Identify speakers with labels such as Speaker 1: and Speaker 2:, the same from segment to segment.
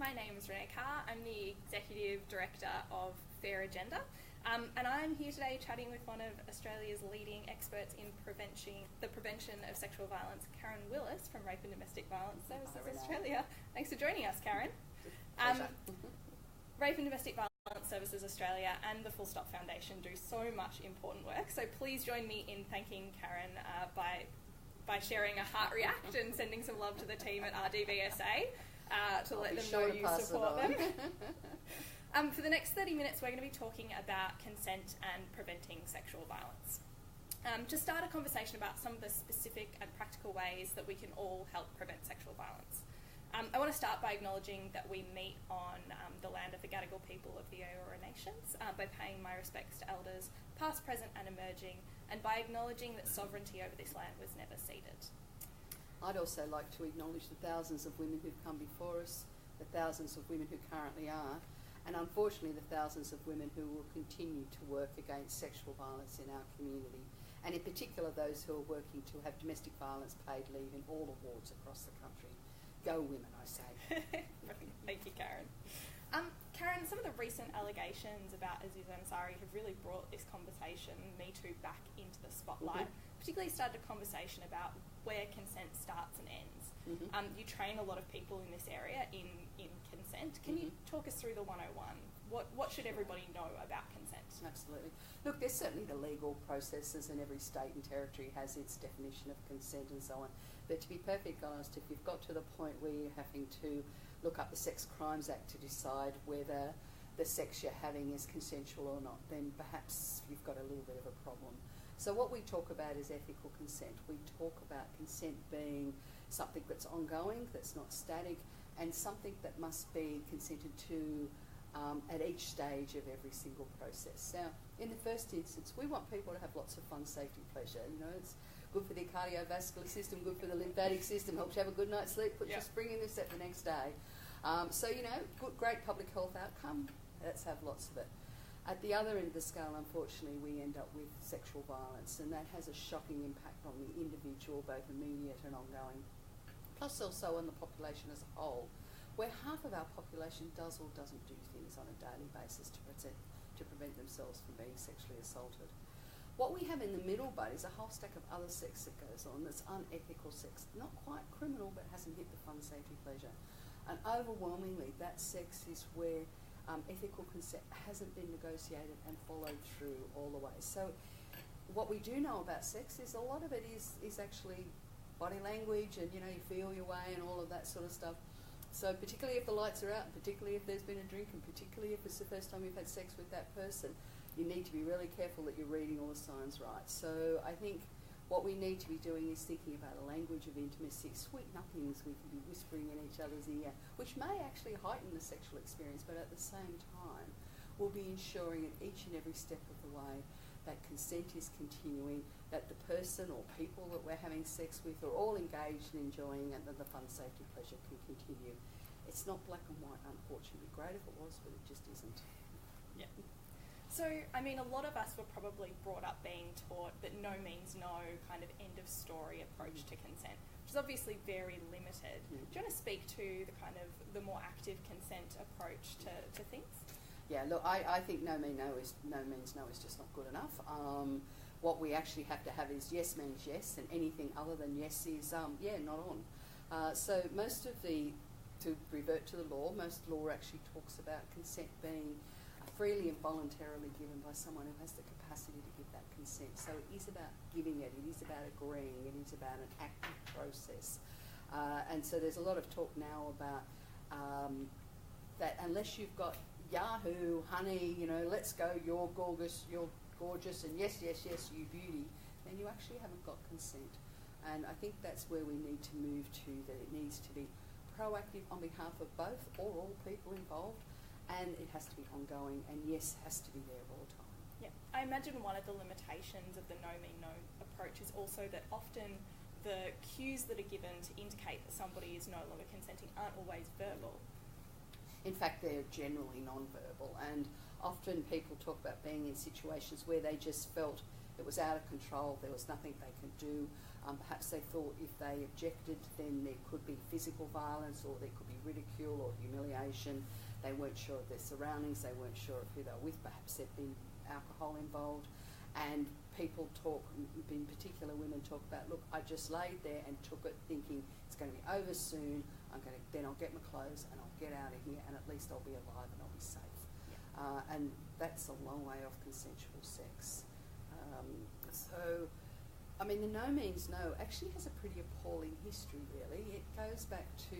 Speaker 1: my name is Renee Carr. I'm the Executive Director of Fair Agenda, and I'm here today chatting with one of Australia's leading experts in the prevention of sexual violence, Karen Willis from Rape and Domestic Violence Services Australia. Thanks for joining us, Karen. Rape and Domestic Violence Services Australia and the Full Stop Foundation do so much important work, so please join me in thanking Karen by sharing a heart react and sending some love to the team at RDVSA to let them know you support them. For the next 30 minutes, we're going to be talking about consent and preventing sexual violence. To start a conversation about some of the specific and practical ways that we can all help prevent sexual violence. I want to start by acknowledging that we meet on the land of the Gadigal people of the Eora Nations by paying my respects to elders, past, present and emerging, and by acknowledging that sovereignty over this land was never ceded.
Speaker 2: I'd also like to acknowledge the thousands of women who've come before us, the thousands of women who currently are, and unfortunately the thousands of women who will continue to work against sexual violence in our community, and in particular those who are working to have domestic violence paid leave in all the wards across the country. Go women, I say.
Speaker 1: Thank you, Karen. Karen, some of the recent allegations about Aziz Ansari have really brought this conversation, Me Too, back into the spotlight. Particularly started a conversation about where consent starts and ends. You train a lot of people in this area in consent. Can you talk us through the 101? What should everybody know about consent?
Speaker 2: Absolutely. Look, there's certainly the legal processes, and every state and territory has its definition of consent and so on. But to be perfectly honest, if you've got to the point where you're having to look up the Sex Crimes Act to decide whether the sex you're having is consensual or not, then perhaps you've got a little bit of a problem. So what we talk about is ethical consent. We talk about consent being something that's ongoing, that's not static, and something that must be consented to at each stage of every single process. Now, in the first instance, we want people to have lots of fun, safety, pleasure. You know, it's good for the cardiovascular system, good for the lymphatic system, helps you have a good night's sleep, puts your spring in the step the next day. So, you know, great public health outcome, let's have lots of it. At the other end of the scale, unfortunately, we end up with sexual violence, and that has a shocking impact on the individual, both immediate and ongoing, plus also on the population as a whole, where half of our population does or doesn't do things on a daily basis to prevent themselves from being sexually assaulted. What we have in the middle, but is a whole stack of other sex that goes on that's unethical sex, not quite criminal, but hasn't hit the fun, safety, pleasure. And overwhelmingly, that sex is where ethical consent hasn't been negotiated and followed through all the way. So what we do know about sex is a lot of it is actually body language, and, you know, you feel your way and all of that sort of stuff. So particularly if the lights are out, and particularly if there's been a drink, and particularly if it's the first time you've had sex with that person, you need to be really careful that you're reading all the signs right. So I think what we need to be doing is thinking about a language of intimacy, sweet nothings we can be whispering in each other's ear, which may actually heighten the sexual experience, but at the same time we'll be ensuring at each and every step of the way that consent is continuing, that the person or people that we're having sex with are all engaged and enjoying, and that the fun, safety, pleasure can continue. It's not black and white, unfortunately. Great if it was, but it just isn't.
Speaker 1: Yeah. So, I mean, a lot of us were probably brought up being taught that no means no kind of end of story approach to consent, which is obviously very limited. Do you want to speak to the kind of the more active consent approach to things?
Speaker 2: Yeah, look, I think no means no is just not good enough. What we actually have to have is yes means yes, and anything other than yes is not on. So most of to revert to the law, most law actually talks about consent being freely and voluntarily given by someone who has the capacity to give that consent. So it is about giving it is about agreeing, it is about an active process. And so there's a lot of talk now about that unless you've got Yahoo, honey, you know, let's go, you're gorgeous, and yes, yes, yes, you beauty, then you actually haven't got consent. And I think that's where we need to move to, that it needs to be proactive on behalf of both or all people involved, and it has to be ongoing, and yes has to be there all the time.
Speaker 1: Yeah, I imagine one of the limitations of the no mean no approach is also that often the cues that are given to indicate that somebody is no longer consenting aren't always verbal.
Speaker 2: In fact, they're generally non-verbal, and often people talk about being in situations where they just felt it was out of control, there was nothing they could do, Perhaps they thought if they objected, then there could be physical violence or there could be ridicule or humiliation. They weren't sure of their surroundings, they weren't sure of who they were with, perhaps there'd been alcohol involved. And people talk, in particular women talk about, look, I just laid there and took it thinking it's going to be over soon, then I'll get my clothes and I'll get out of here and at least I'll be alive and I'll be safe. Yeah. And that's a long way off consensual sex. So, I mean, the no means no actually has a pretty appalling history, really. It goes back to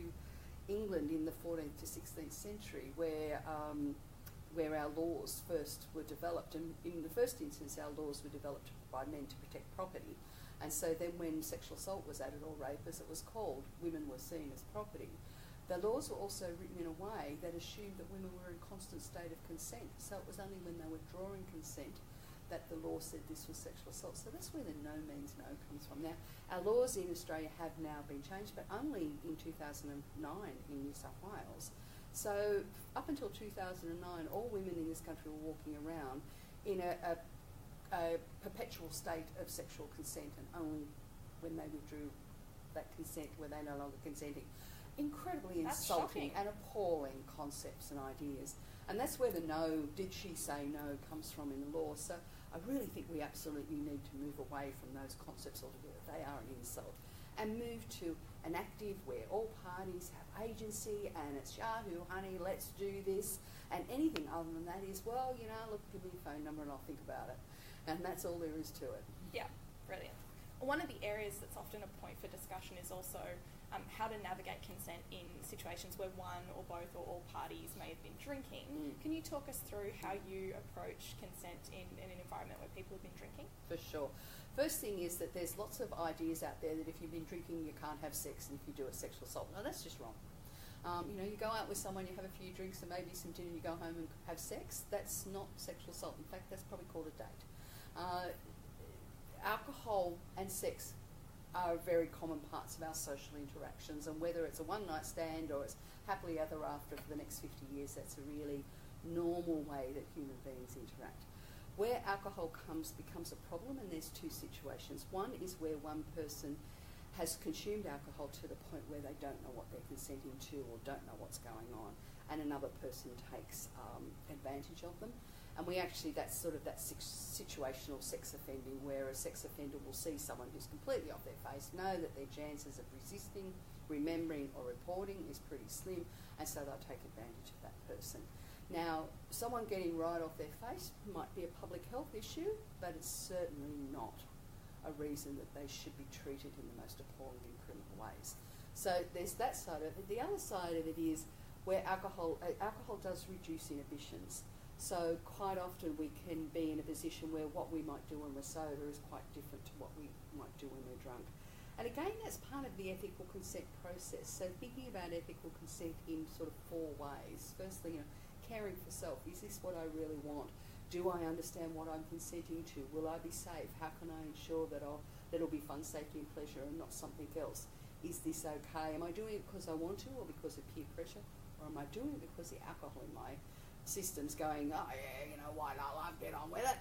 Speaker 2: England in the 14th to 16th century where our laws first were developed. And in the first instance, our laws were developed by men to protect property. And so then when sexual assault was added, or rape as it was called, women were seen as property. The laws were also written in a way that assumed that women were in constant state of consent. So it was only when they were drawing consent that the law said this was sexual assault. So that's where the no means no comes from. Now, our laws in Australia have now been changed, but only in 2009 in New South Wales. So up until 2009, all women in this country were walking around in a perpetual state of sexual consent, and only when they withdrew that consent were they no longer consenting. Incredibly insulting and appalling concepts and ideas. And that's where the no, did she say no, comes from in the law. So I really think we absolutely need to move away from those concepts altogether. They are an insult. And move to an active where all parties have agency and it's Yahoo, honey, let's do this. And anything other than that is, well, you know, look, give me your phone number and I'll think about it. And that's all there is to it.
Speaker 1: Yeah, brilliant. One of the areas that's often a point for discussion is also how to navigate consent in situations where one or both or all parties may have been drinking. Can you talk us through how you approach consent in an environment where people have been drinking?
Speaker 2: For sure. First thing is that there's lots of ideas out there that if you've been drinking, you can't have sex, and if you do, it's sexual assault. No, that's just wrong. You know, you go out with someone, you have a few drinks and maybe some dinner, you go home and have sex. That's not sexual assault. In fact, that's probably called a date. Alcohol and sex are very common parts of our social interactions, and whether it's a one-night stand or it's happily ever after for the next 50 years, that's a really normal way that human beings interact. Where alcohol becomes a problem, and there's two situations. One is where one person has consumed alcohol to the point where they don't know what they're consenting to or don't know what's going on, and another person takes advantage of them. And that's sort of that situational sex offending, where a sex offender will see someone who's completely off their face, know that their chances of resisting, remembering or reporting is pretty slim, and so they'll take advantage of that person. Now, someone getting right off their face might be a public health issue, but it's certainly not a reason that they should be treated in the most appalling and criminal ways. So there's that side of it. The other side of it is where alcohol does reduce inhibitions. So quite often we can be in a position where what we might do when we're sober is quite different to what we might do when we're drunk. And again, that's part of the ethical consent process. So thinking about ethical consent in sort of four ways. Firstly, you know, caring for self. Is this what I really want? Do I understand what I'm consenting to? Will I be safe? How can I ensure that it'll be fun, safety and pleasure and not something else? Is this okay? Am I doing it because I want to or because of peer pressure? Or am I doing it because the alcohol in my system's going, oh yeah, you know, why not? I'll get on with it.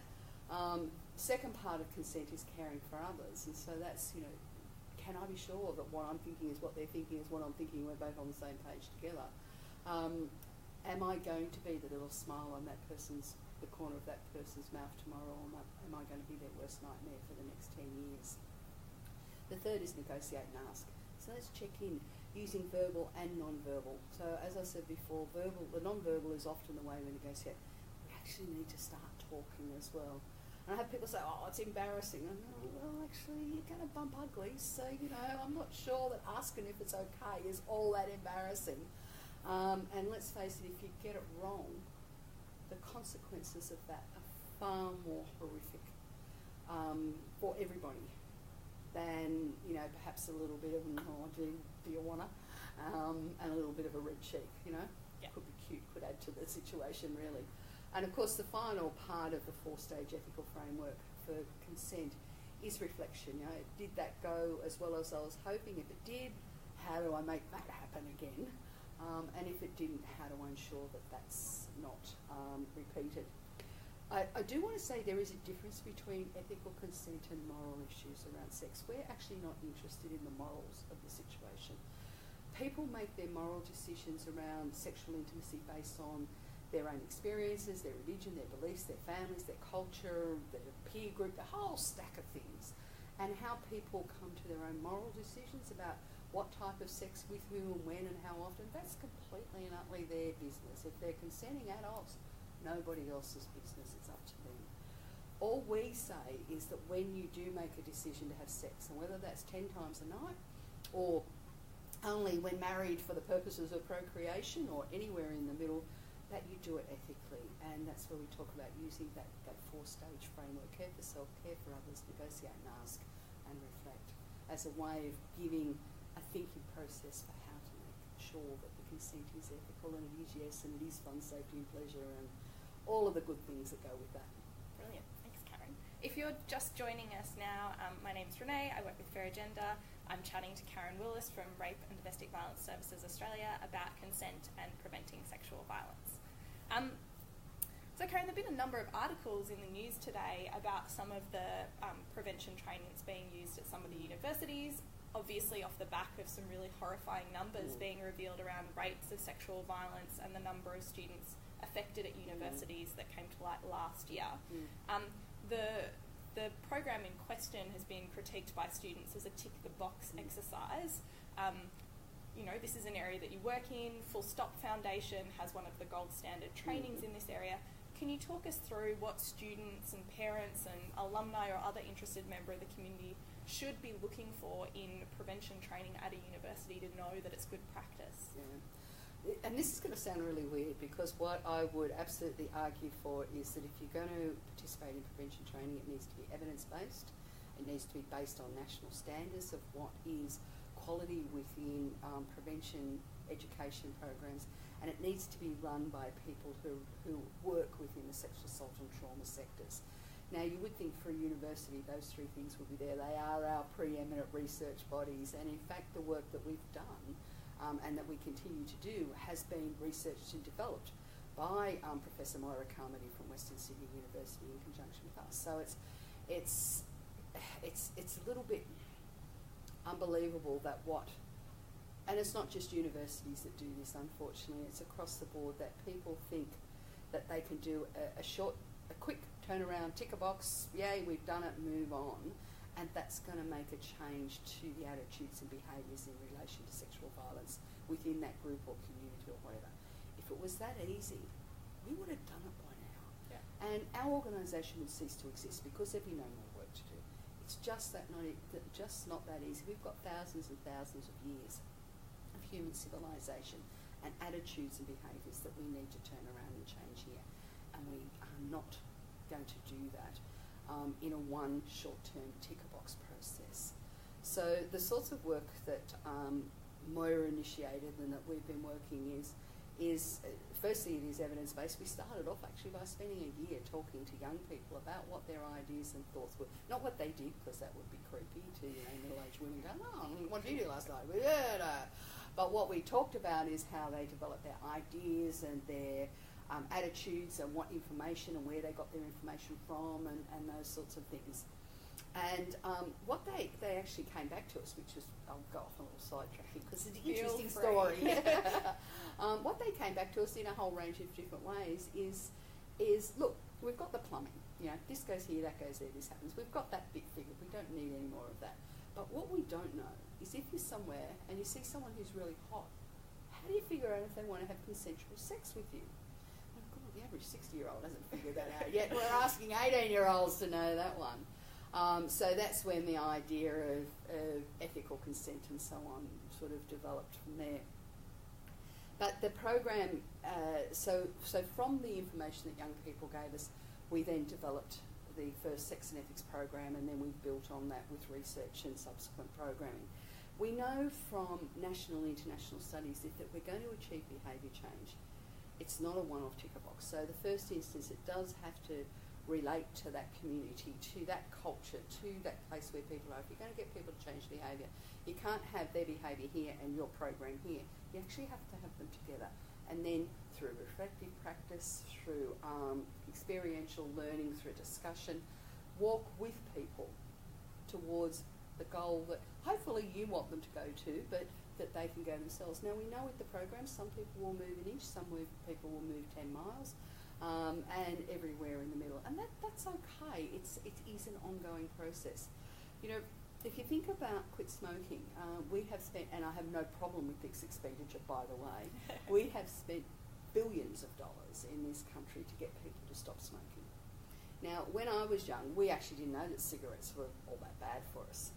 Speaker 2: Second part of consent is caring for others. And so that's, you know, can I be sure that what I'm thinking is what they're thinking is what I'm thinking, we're both on the same page together? Am I going to be the little smile on the corner of that person's mouth tomorrow, or am I going to be their worst nightmare for the next 10 years? The third is negotiate and ask. So let's check in using verbal and non-verbal. So as I said before, the non-verbal is often the way we negotiate. We actually need to start talking as well. And I have people say, oh, it's embarrassing. And I go, well, actually, you're going to bump uglies. So, you know, I'm not sure that asking if it's okay is all that embarrassing. And let's face it, if you get it wrong, the consequences of that are far more horrific for everybody than, you know, perhaps a little bit of, oh, do you wanna? And a little bit of a red cheek, you know? Yeah. Could be cute, could add to the situation, really. And of course, the final part of the four-stage ethical framework for consent is reflection. You know, did that go as well as I was hoping? If it did, how do I make that happen again? And if it didn't, how do I ensure that that's not repeated? I do want to say there is a difference between ethical consent and moral issues around sex. We're actually not interested in the morals of the situation. People make their moral decisions around sexual intimacy based on their own experiences, their religion, their beliefs, their families, their culture, their peer group, the whole stack of things. And how people come to their own moral decisions about what type of sex with whom and when and how often, that's completely and utterly their business. If they're consenting adults, nobody else's business, it's up to them. All we say is that when you do make a decision to have sex, and whether that's 10 times a night or only when married for the purposes of procreation or anywhere in the middle, that you do it ethically. And that's where we talk about using that 4-stage framework: care for self, care for others, negotiate and ask, and reflect, as a way of giving a thinking process for how to make sure that the consent is ethical, and it is yes, and it is fun, safety and pleasure, and all of the good things that go with that.
Speaker 1: Brilliant. Thanks, Karen. If you're just joining us now, my name's Renee. I work with Fair Agenda. I'm chatting to Karen Willis from Rape and Domestic Violence Services Australia about consent and preventing sexual violence. So Karen, there have been a number of articles in the news today about some of the prevention training that's being used at some of the universities, obviously off the back of some really horrifying numbers being revealed around rates of sexual violence and the number of students affected at universities that came to light last year. The program in question has been critiqued by students as a tick-the-box exercise. You know, this is an area that you work in. Full Stop Foundation has one of the gold standard trainings in this area. Can you talk us through what students and parents and alumni or other interested member of the community should be looking for in prevention training at a university to know that it's good practice?
Speaker 2: Yeah. And this is going to sound really weird, because what I would absolutely argue for is that if you're going to participate in prevention training, it needs to be evidence-based. It needs to be based on national standards of what is quality within prevention education programs, and it needs to be run by people who work within the sexual assault and trauma sectors. Now, you would think for a university those three things would be there. They are our preeminent research bodies, and in fact the work that we've done and that we continue to do has been researched and developed by Professor Moira Carmody from Western Sydney University in conjunction with us. So it's a little bit unbelievable that and it's not just universities that do this, unfortunately, it's across the board, that people think that they can do a quick turnaround, tick a box, yay, we've done it, move on, and that's going to make a change to the attitudes and behaviours in relation to sexual violence within that group or community or whatever. If it was that easy, we would have done it by now.
Speaker 1: Yeah.
Speaker 2: And our organisation would cease to exist because there'd be no more work to do. It's just not that easy. We've got thousands and thousands of years of human civilization and attitudes and behaviours that we need to turn around and change here. And we are not going to do that in a one short-term tick-a-box process. So the sorts of work that Moira initiated and that we've been working is firstly, it is evidence-based. We started off actually by spending a year talking to young people about what their ideas and thoughts were. Not what they did, because that would be creepy to middle-aged women going, oh, what did you do last night? But what we talked about is how they developed their ideas and their attitudes and what information and where they got their information from and those sorts of things. And what they actually came back to us, which was, I'll go off on a little sidetracking because it's an interesting story. What they came back to us in a whole range of different ways is look, we've got the plumbing. You know, this goes here, that goes there, this happens. We've got that bit figured. We don't need any more of that. But what we don't know is if you're somewhere and you see someone who's really hot, how do you figure out if they want to have consensual sex with you? Oh God, the average 60-year-old hasn't figured that out yet. We're asking 18-year-olds to know that one. So that's when the idea of ethical consent and so on sort of developed from there. But the program, so from the information that young people gave us, we then developed the first sex and ethics program, and then we built on that with research and subsequent programming. We know from national and international studies that if we're going to achieve behaviour change, it's not a one-off ticker box. So the first instance, it does have to relate to that community, to that culture, to that place where people are. If you're going to get people to change behaviour, you can't have their behaviour here and your program here. You actually have to have them together. And then through reflective practice, through experiential learning, through discussion, walk with people towards the goal that hopefully you want them to go to, but that they can go themselves. Now, we know with the program, some people will move an inch, people will move 10 miles, and everywhere in the middle. And that's okay. It is an ongoing process. You know, if you think about quit smoking, we have spent, and I have no problem with this expenditure, by the way, we have spent billions of dollars in this country to get people to stop smoking. Now, when I was young, we actually didn't know that cigarettes were all that bad for us.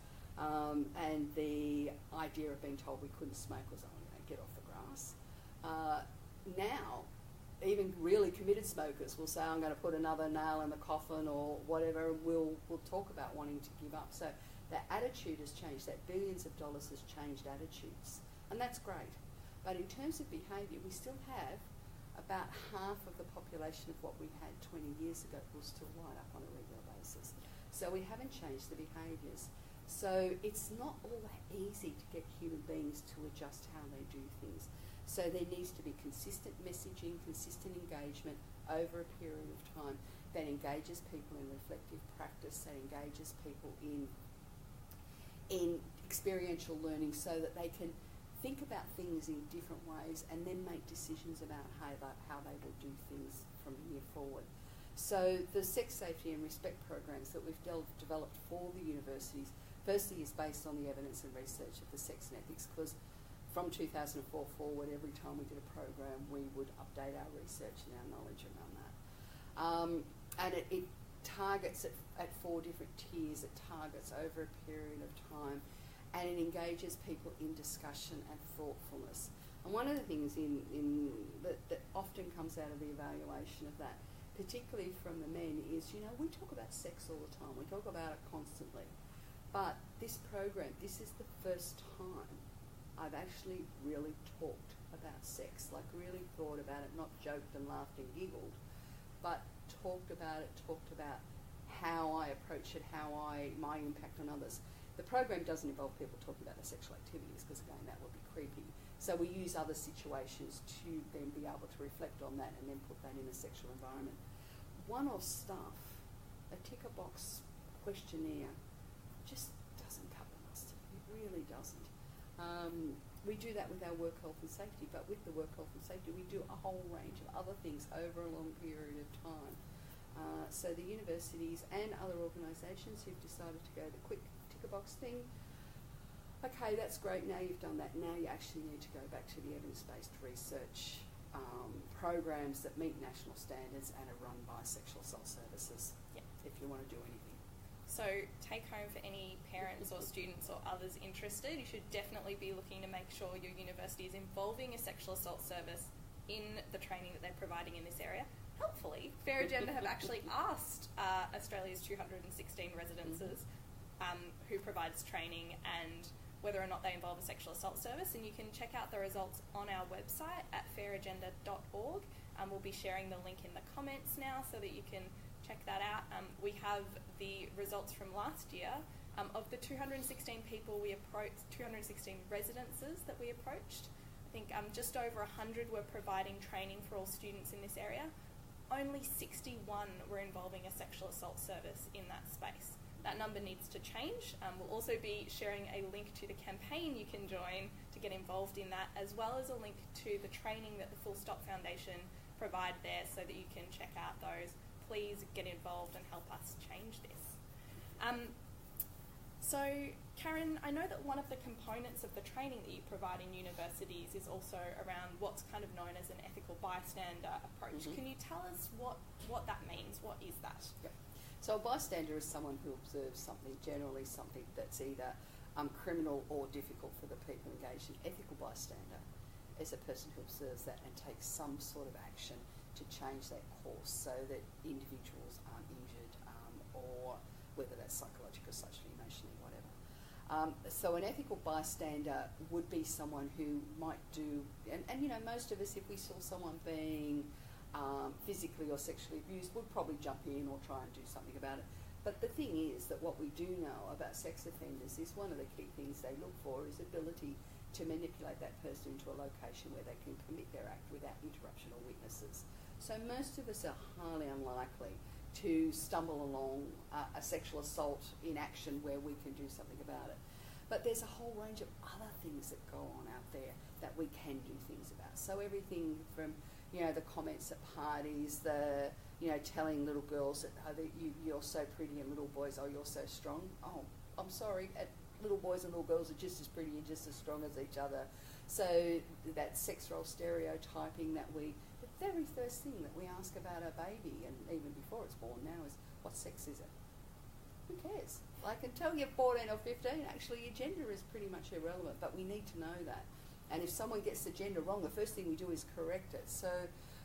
Speaker 2: And the idea of being told we couldn't smoke was, oh, you know, get off the grass. Now, even really committed smokers will say, I'm going to put another nail in the coffin or whatever, and we'll talk about wanting to give up. So that attitude has changed, that billions of dollars has changed attitudes. And that's great. But in terms of behaviour, we still have about half of the population of what we had 20 years ago will still light up on a regular basis. So we haven't changed the behaviours. So it's not all that easy to get human beings to adjust how they do things. So there needs to be consistent messaging, consistent engagement over a period of time that engages people in reflective practice, that engages people in experiential learning so that they can think about things in different ways and then make decisions about how they will do things from here forward. So the sex safety and respect programs that we've developed for the universities firstly is based on the evidence and research of the sex and ethics, because from 2004 forward, every time we did a program, we would update our research and our knowledge around that. And it targets at 4 different tiers. It targets over a period of time, and it engages people in discussion and thoughtfulness. And one of the things that often comes out of the evaluation of that, particularly from the men, is, you know, we talk about sex all the time. We talk about it constantly. But this program, this is the first time I've actually really talked about sex, like really thought about it, not joked and laughed and giggled, but talked about how I approach it, my impact on others. The program doesn't involve people talking about their sexual activities, because again, that would be creepy. So we use other situations to then be able to reflect on that and then put that in a sexual environment. One-off stuff, a tick-a-box questionnaire, just doesn't cut the mustard. It really doesn't. We do that with our work health and safety, but with the work health and safety, we do a whole range of other things over a long period of time. So the universities and other organisations who've decided to go the quick tick-a-box thing, okay, that's great, now you've done that. Now you actually need to go back to the evidence-based research programs that meet national standards and are run by sexual assault services, if you want to do anything.
Speaker 1: So take home for any parents or students or others interested, you should definitely be looking to make sure your university is involving a sexual assault service in the training that they're providing in this area. Helpfully, Fair Agenda have actually asked Australia's 216 residences who provides training and whether or not they involve a sexual assault service, and you can check out the results on our website at fairagenda.org. We'll be sharing the link in the comments now so that you can check that out. We have the results from last year. Of the 216 people we approached, 216 residences that we approached, I think just over 100 were providing training for all students in this area. Only 61 were involving a sexual assault service in that space. That number needs to change. We'll also be sharing a link to the campaign you can join to get involved in that, as well as a link to the training that the Full Stop Foundation provide there so that you can check out those. Please get involved and help us change this. So, Karen, I know that one of the components of the training that you provide in universities is also around what's kind of known as an ethical bystander approach. Can you tell us what that means? What is that?
Speaker 2: Yep. So a bystander is someone who observes something, generally something that's either criminal or difficult for the people engaged. An ethical bystander is a person who observes that and takes some sort of action to change that course so that individuals aren't injured, or whether that's psychological, socially, emotionally, whatever. So an ethical bystander would be someone who might do, and you know, most of us, if we saw someone being physically or sexually abused, would probably jump in or try and do something about it. But the thing is that what we do know about sex offenders is one of the key things they look for is ability to manipulate that person into a location where they can commit their act without interruption or witnesses. So most of us are highly unlikely to stumble along a sexual assault in action where we can do something about it. But there's a whole range of other things that go on out there that we can do things about. So everything from, you know, the comments at parties, the, you know, telling little girls that, oh, that you're so pretty, and little boys, oh, you're so strong. Oh, I'm sorry, little boys and little girls are just as pretty and just as strong as each other. So that sex role stereotyping that the very first thing that we ask about our baby, and even before it's born now, is what sex is it? Who cares? Like, until you're 14 or 15, actually your gender is pretty much irrelevant, but we need to know that. And if someone gets the gender wrong, the first thing we do is correct it. So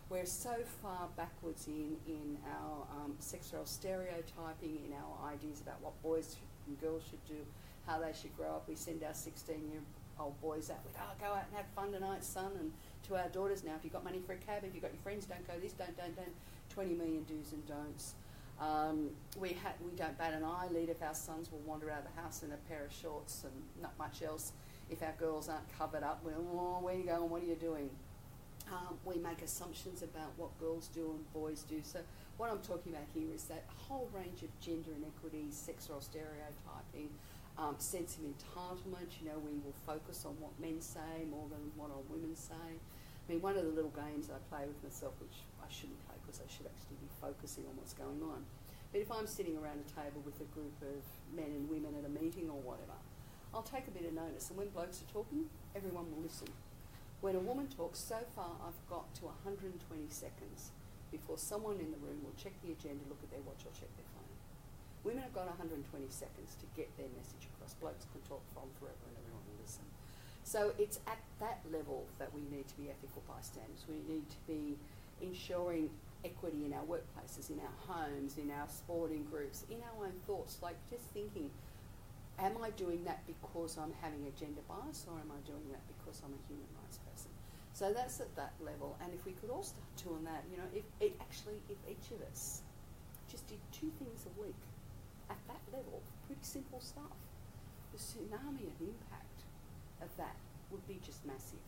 Speaker 2: we're so far backwards in our sex role stereotyping, in our ideas about what boys and girls should do, how they should grow up. We send our 16-year-old boys out with, oh, go out and have fun tonight, son, and to our daughters now, if you've got money for a cab, if you've got your friends, don't go this, don't, 20 million do's and don'ts. We don't bat an eyelid if our sons will wander out of the house in a pair of shorts and not much else. If our girls aren't covered up, we're, oh, where are you going, what are you doing? We make assumptions about what girls do and boys do. So what I'm talking about here is that whole range of gender inequities, sex role stereotyping, sense of entitlement. You know, we will focus on what men say more than what our women say. I mean, one of the little games I play with myself, which I shouldn't play because I should actually be focusing on what's going on. But if I'm sitting around a table with a group of men and women at a meeting or whatever, I'll take a bit of notice. And when blokes are talking, everyone will listen. When a woman talks, so far I've got to 120 seconds before someone in the room will check the agenda, look at their watch or check their phone. Women have got 120 seconds to get their message across. Blokes can talk from forever and everyone will listen. So it's at that level that we need to be ethical bystanders. We need to be ensuring equity in our workplaces, in our homes, in our sporting groups, in our own thoughts. Like, just thinking, am I doing that because I'm having a gender bias, or am I doing that because I'm a human rights person? So that's at that level. And if we could all start doing that, you know, if each of us just did 2 things a week at that level, pretty simple stuff, the tsunami of impact of that would be just massive.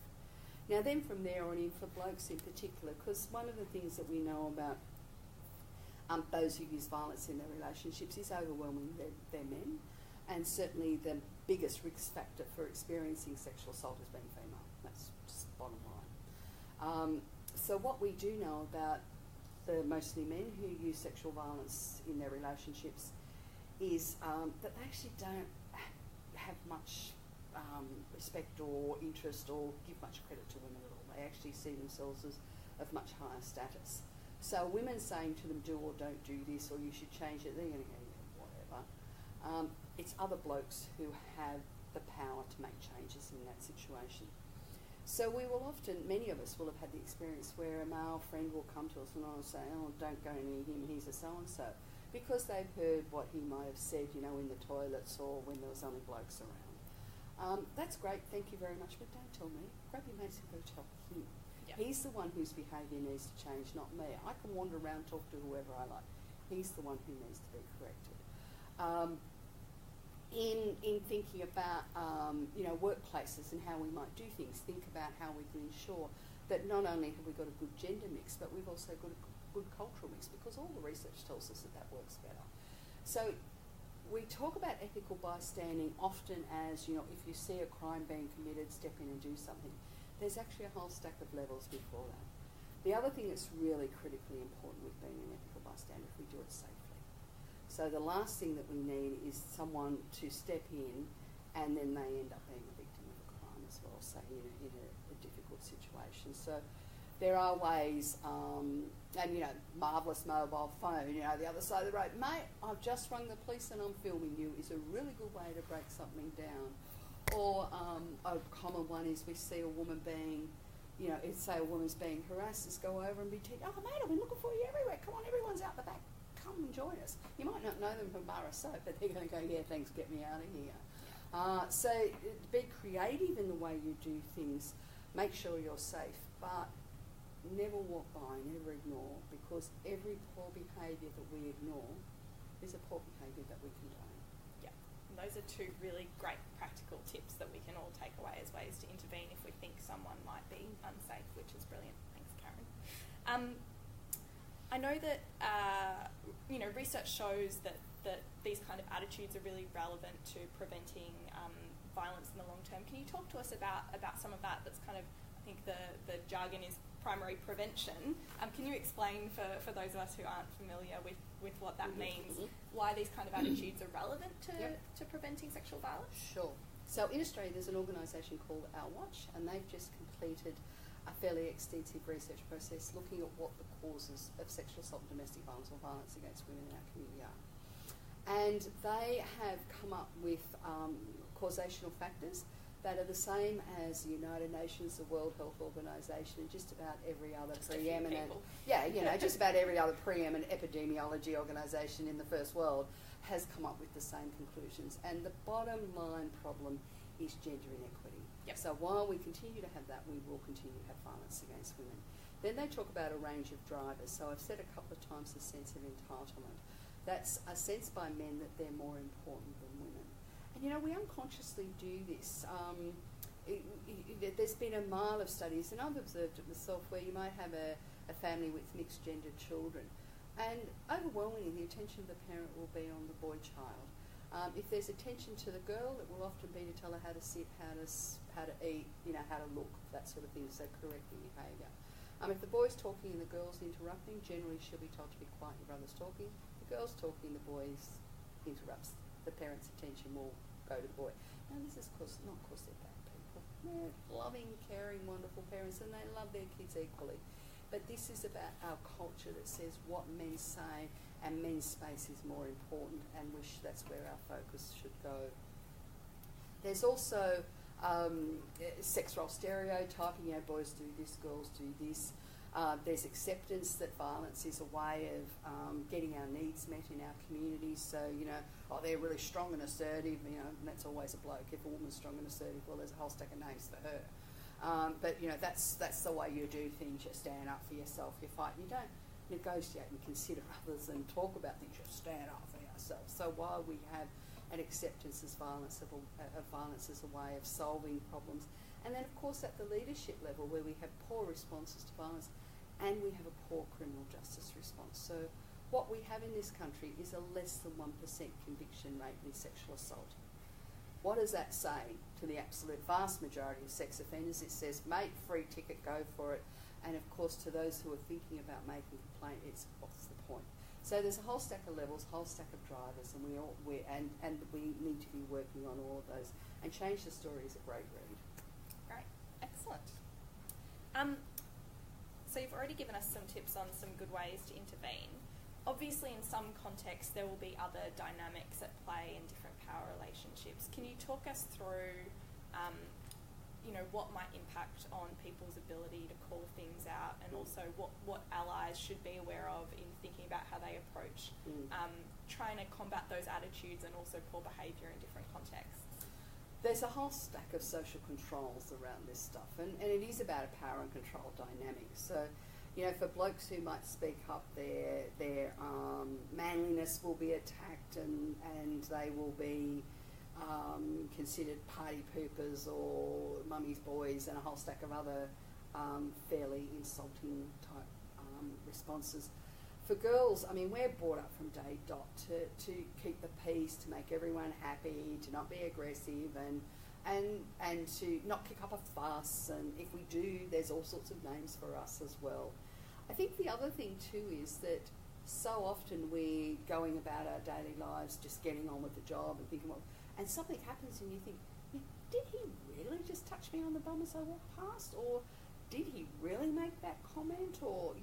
Speaker 2: Now then, from there on in, for blokes in particular, because one of the things that we know about those who use violence in their relationships is overwhelming their men, and certainly the biggest risk factor for experiencing sexual assault is being female. That's just bottom line. So what we do know about the mostly men who use sexual violence in their relationships is that they actually don't have much respect or interest or give much credit to women at all. They actually see themselves as of much higher status. So women saying to them, do or don't do this, or you should change it, they're going to go, yeah, whatever. It's other blokes who have the power to make changes in that situation. So we will often, many of us will have had the experience where a male friend will come to us and I'll say, oh, don't go near him, he's a so-and-so, because they've heard what he might have said, you know, in the toilets or when there was only blokes around. That's great, thank you very much, but don't tell me. Grab your mates and go tell him. Yep. He's the one whose behaviour needs to change, not me. I can wander around, talk to whoever I like. He's the one who needs to be corrected. In thinking about you know, workplaces and how we might do things, think about how we can ensure that not only have we got a good gender mix, but we've also got a good cultural mix, because all the research tells us that works better. So we talk about ethical bystanding often as, you know, if you see a crime being committed, step in and do something. There's actually a whole stack of levels before that. The other thing that's really critically important with being an ethical bystander is we do it safely. So the last thing that we need is someone to step in and then they end up being a victim of a crime as well, say in a difficult situation. So there are ways, and you know, marvellous mobile phone, you know, the other side of the road, mate, I've just rung the police and I'm filming you, is a really good way to break something down. Or a common one is we see a woman being, you know, say a woman's being harassed, is go over and be oh mate, I've been looking for you everywhere, come on, everyone's out the back, come and join us. You might not know them from bar of soap, but they're going to go, yeah, thanks, get me out of here. So be creative in the way you do things, make sure you're safe, but never walk by, never ignore, because every poor behaviour that we ignore is a poor behaviour that we condone.
Speaker 1: Yeah, those are two really great practical tips that we can all take away as ways to intervene if we think someone might be unsafe, which is brilliant. Thanks, Karen. I know that research shows that these kind of attitudes are really relevant to preventing violence in the long term. Can you talk to us about some of that? That's kind of, I think the jargon is primary prevention. Can you explain for those of us who aren't familiar with what that means, why these kind of attitudes are relevant to preventing sexual violence?
Speaker 2: Sure. So in Australia there's an organisation called Our Watch, and they've just completed a fairly extensive research process looking at what the causes of sexual assault and domestic violence or violence against women in our community are. And they have come up with causational factors that are the same as the United Nations, the World Health Organisation, and just about every other just about every other preeminent epidemiology organisation in the first world has come up with the same conclusions. And the bottom line problem is gender inequity.
Speaker 1: Yep.
Speaker 2: So while we continue to have that, we will continue to have violence against women. Then they talk about a range of drivers. So I've said a couple of times the sense of entitlement. That's a sense by men that they're more important than women. And we unconsciously do this. There's been a mile of studies, and I've observed it myself, where you might have a family with mixed gender children, and overwhelmingly the attention of the parent will be on the boy child. If there's attention to the girl, it will often be to tell her how to sit, how to eat, how to look, that sort of thing, so correcting behaviour. If the boy's talking and the girl's interrupting, generally she'll be told to be quiet, your brother's talking. The girl's talking, the boy's interrupts. The parent's attention will go to the boy. Now this is not because they're bad people. They're loving, caring, wonderful parents, and they love their kids equally. But this is about our culture that says what men say, and men's space is more important, and that's where our focus should go. There's also sex role stereotyping. Boys do this, girls do this. There's acceptance that violence is a way of getting our needs met in our communities. So, they're really strong and assertive, and that's always a bloke. If a woman's strong and assertive, well, there's a whole stack of names for her. But that's the way you do things. You stand up for yourself, you fight. You don't negotiate and consider others and talk about things. You stand up for yourself. So while we have an acceptance as violence of violence as a way of solving problems, and then of course at the leadership level where we have poor responses to violence, and we have a poor criminal justice response. So what we have in this country is a less than 1% conviction rate in sexual assault. What does that say to the absolute vast majority of sex offenders? It says, mate, free ticket, go for it. And of course, to those who are thinking about making a complaint, it's what's the point? So there's a whole stack of levels, whole stack of drivers, and we need to be working on all of those. And Change the Story is a great read.
Speaker 1: Great, excellent. So you've already given us some tips on some good ways to intervene. Obviously, in some contexts, there will be other dynamics at play in different power relationships. Can you talk us through, what might impact on people's ability to call things out, and also what allies should be aware of in thinking about how they approach trying to combat those attitudes and also poor behaviour in different contexts?
Speaker 2: There's a whole stack of social controls around this stuff, and it is about a power and control dynamic. So, for blokes who might speak up, their manliness will be attacked, and they will be considered party poopers or mummy's boys, and a whole stack of other fairly insulting type responses. For girls, we're brought up from day dot to keep the peace, to make everyone happy, to not be aggressive, and to not kick up a fuss. And if we do, there's all sorts of names for us as well. I think the other thing too is that so often we're going about our daily lives just getting on with the job and thinking, and something happens and you think, did he really just touch me on the bum as I walked past? Or did he really make that comment? Or,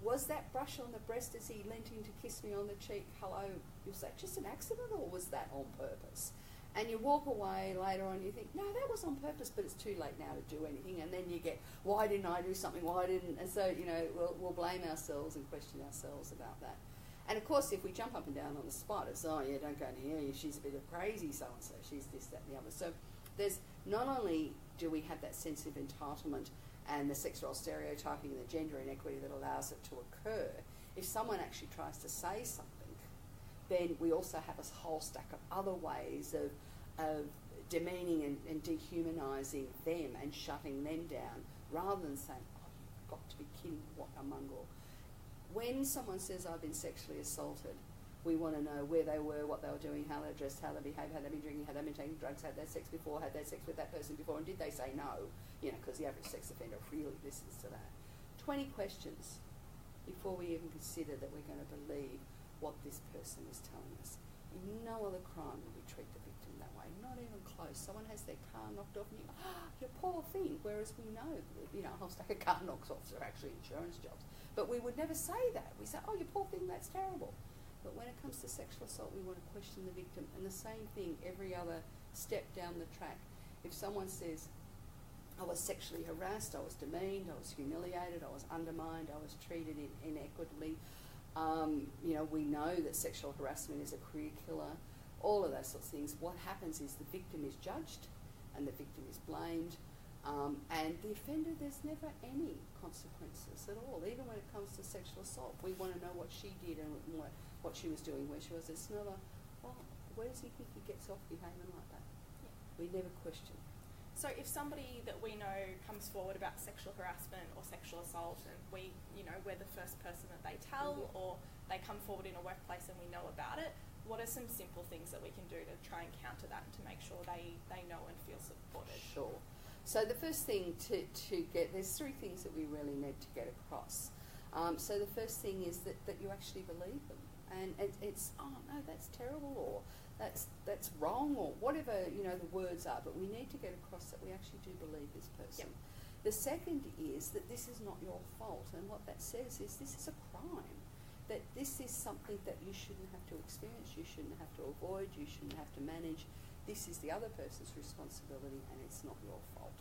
Speaker 2: was that brush on the breast as he leant in to kiss me on the cheek? Hello, was that just an accident, or was that on purpose? And you walk away later on and you think, no, that was on purpose, but it's too late now to do anything. And then you get, why didn't I do something? Why didn't? And so, we'll blame ourselves and question ourselves about that. And of course, if we jump up and down on the spot, it's, don't go to here, she's a bit of crazy so-and-so, she's this, that, and the other. So there's, not only do we have that sense of entitlement and the sex role stereotyping and the gender inequity that allows it to occur, if someone actually tries to say something, then we also have a whole stack of other ways of demeaning and dehumanising them and shutting them down, rather than saying, oh, you've got to be kidding, what a mongrel. When someone says, I've been sexually assaulted, we want to know where they were, what they were doing, how they dressed, how they behaved, had they been drinking, had they been taking drugs, had they had sex before, had they had sex with that person before, and did they say no? You know, because the average sex offender really listens to that. 20 questions before we even consider that we're going to believe what this person is telling us. In no other crime will we treat the victim that way, not even close. Someone has their car knocked off and you go, you poor thing, whereas we know, you know, a whole stack of car knocks offs are actually insurance jobs. But we would never say that. We say, oh, you poor thing, that's terrible. But when it comes to sexual assault, we want to question the victim. And the same thing every other step down the track. If someone says, I was sexually harassed, I was demeaned, I was humiliated, I was undermined, I was treated inequitably, you know, we know that sexual harassment is a career killer, all of those sorts of things. What happens is the victim is judged and the victim is blamed, and the offender, there's never any consequences at all. Even when it comes to sexual assault, we want to know what she did and what she was doing, where she was. It's not a, well, where does he think he gets off behaving like that? Yeah. We never question.
Speaker 1: So if somebody that we know comes forward about sexual harassment or sexual assault, and we, you know, we're the first person that they tell, or they come forward in a workplace and we know about it, what are some simple things that we can do to try and counter that and to make sure they know and feel supported?
Speaker 2: Sure. So the first thing to get, there's three things that we really need to get across. So the first thing is that you actually believe them. And it's, oh no, that's terrible, or that's wrong, or whatever, you know, the words are, but we need to get across that we actually do believe this person. Yep. The second is that this is not your fault, and what that says is this is a crime, that this is something that you shouldn't have to experience, you shouldn't have to avoid, you shouldn't have to manage. This is the other person's responsibility and it's not your fault.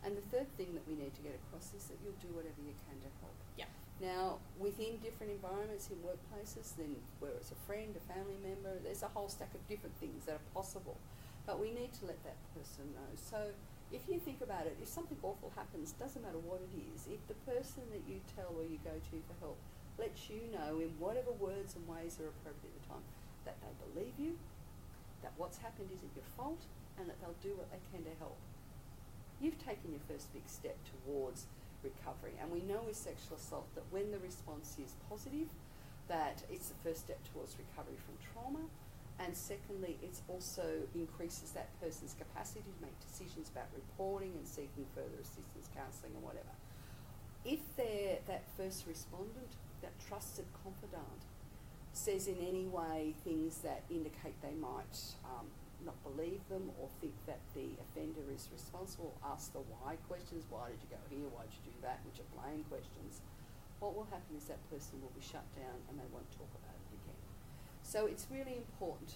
Speaker 2: And the third thing that we need to get across is that you'll do whatever you can to help.
Speaker 1: Yeah.
Speaker 2: Now, within different environments, in workplaces, then where it's a friend, a family member, there's a whole stack of different things that are possible. But we need to let that person know. So if you think about it, if something awful happens, doesn't matter what it is, if the person that you tell or you go to for help lets you know in whatever words and ways are appropriate at the time, that they believe you, that what's happened isn't your fault, and that they'll do what they can to help, you've taken your first big step towards recovery. And we know with sexual assault that when the response is positive, that it's the first step towards recovery from trauma, and secondly, it also increases that person's capacity to make decisions about reporting and seeking further assistance, counselling and whatever. If they're that first respondent, that trusted confidant, says in any way things that indicate they might not believe them or think that the offender is responsible, ask the why questions, why did you go here, why did you do that, which are blame questions, what will happen is that person will be shut down and they won't talk about it again. So it's really important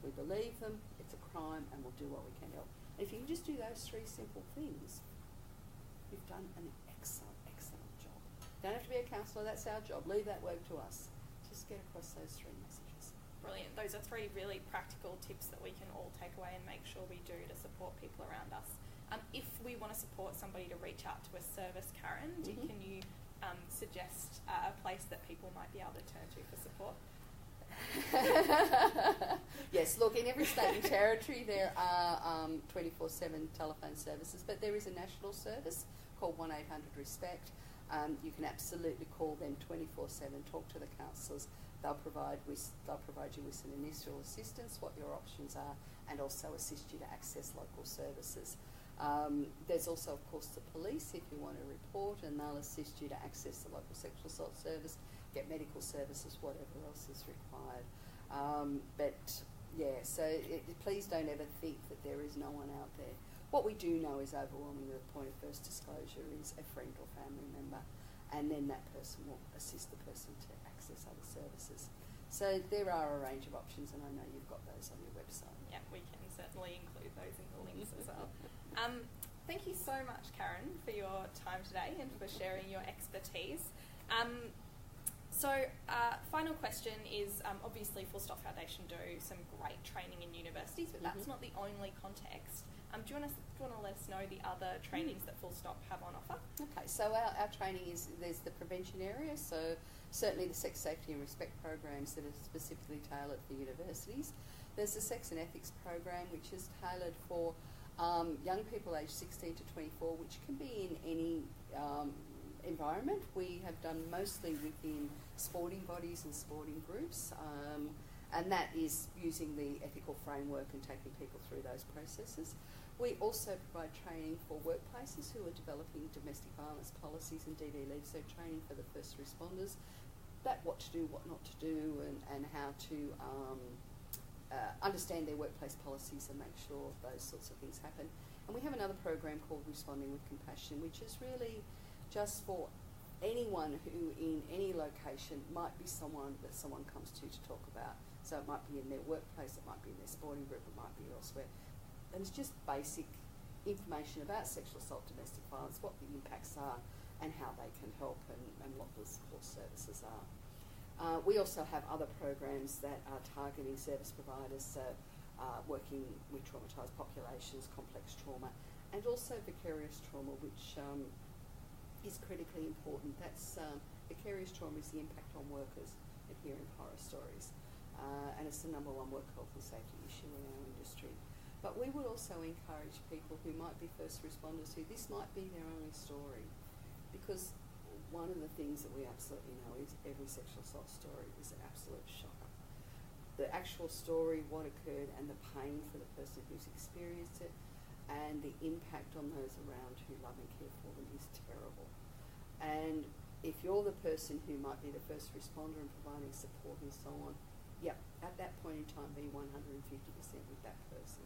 Speaker 2: we believe them, it's a crime, and we'll do what we can to help. And if you can just do those three simple things, you've done an excellent, excellent job. Don't have to be a counsellor, that's our job. Leave that work to us. Just get across those three messages.
Speaker 1: Brilliant. Those are three really practical tips that we can all take away and make sure we do to support people around us. If we want to support somebody to reach out to a service, Karen, can you suggest a place that people might be able to turn to for support?
Speaker 2: Yes, look, in every state and territory there are 24/7 telephone services, but there is a national service called 1-800-RESPECT. You can absolutely call them 24/7, talk to the counsellors. They'll provide you with some initial assistance, what your options are, and also assist you to access local services. There's also, of course, the police if you want to report, and they'll assist you to access the local sexual assault service, get medical services, whatever else is required. Please don't ever think that there is no one out there. What we do know is overwhelmingly the point of first disclosure is a friend or family member, and then that person will assist the person to access other services. So there are a range of options, and I know you've got those on your website.
Speaker 1: Yeah, we can certainly include those in the links as well. Thank you so much, Karen, for your time today and for sharing your expertise. Final question is, obviously Full Stop Foundation do some great training in universities, but that's not the only context Do you want to let us know the other trainings that Full Stop have on offer?
Speaker 2: Okay, so our training is, there's the prevention area, so certainly the sex safety and respect programs that are specifically tailored for universities. There's the sex and ethics program, which is tailored for young people aged 16 to 24, which can be in any environment. We have done mostly within sporting bodies and sporting groups, and that is using the ethical framework and taking people through those processes. We also provide training for workplaces who are developing domestic violence policies and DV leads, so training for the first responders, that what to do, what not to do, and how to understand their workplace policies and make sure those sorts of things happen. And we have another program called Responding with Compassion, which is really just for anyone who in any location might be someone that someone comes to talk about. So it might be in their workplace, it might be in their sporting group, it might be elsewhere. And it's just basic information about sexual assault, domestic violence, what the impacts are and how they can help and what the support services are. We also have other programs that are targeting service providers, so working with traumatised populations, complex trauma, and also vicarious trauma, which is critically important. That's vicarious trauma is the impact on workers of hearing horror stories, and it's the #1 work health and safety issue in our industry. But we would also encourage people who might be first responders who this might be their only story, because one of the things that we absolutely know is every sexual assault story is an absolute shocker. The actual story, what occurred, and the pain for the person who's experienced it, and the impact on those around who love and care for them is terrible. And if you're the person who might be the first responder and providing support and so on, yep, at that point in time be 150% with that person.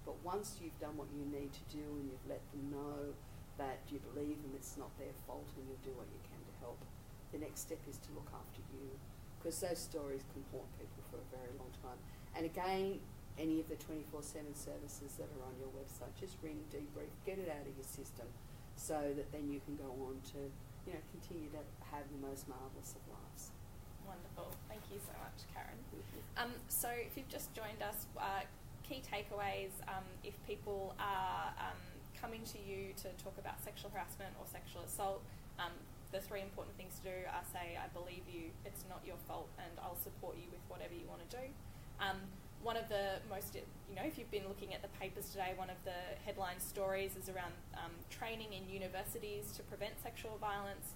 Speaker 2: But once you've done what you need to do and you've let them know that you believe them, it's not their fault, and you'll do what you can to help, the next step is to look after you, because those stories can haunt people for a very long time. And again, any of the 24/7 services that are on your website, just ring, debrief, get it out of your system, so that then you can go on to, continue to have the most marvellous of lives.
Speaker 1: Wonderful. Thank you so much, Karen. So if you've just joined us, key takeaways, if people are coming to you to talk about sexual harassment or sexual assault, the 3 important things to do are say, I believe you, it's not your fault, and I'll support you with whatever you want to do. One of the most, if you've been looking at the papers today, one of the headline stories is around training in universities to prevent sexual violence.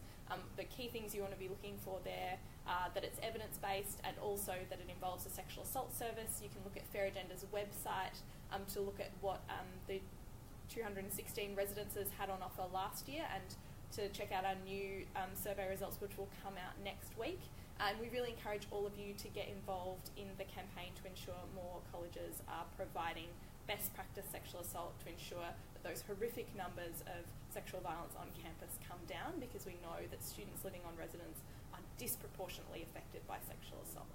Speaker 1: The key things you want to be looking for there are that it's evidence-based, and also that it involves a sexual assault service. You can look at Fair Agenda's website to look at what the 216 residences had on offer last year, and to check out our new survey results, which will come out next week. And we really encourage all of you to get involved in the campaign to ensure more colleges are providing best practice sexual assault, to ensure that those horrific numbers of sexual violence on campus come down, because we know that students living on residence are disproportionately affected by sexual assault.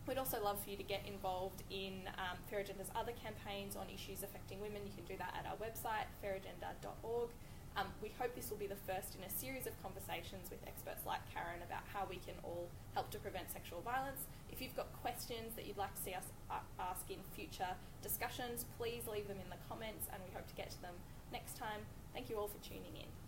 Speaker 1: We'd also love for you to get involved in Fair Agenda's other campaigns on issues affecting women. You can do that at our website, fairagenda.org. We hope this will be the first in a series of conversations with experts like Karen about how we can all help to prevent sexual violence. If you've got questions that you'd like to see us ask in future discussions, please leave them in the comments, and we hope to get to them next time. Thank you all for tuning in.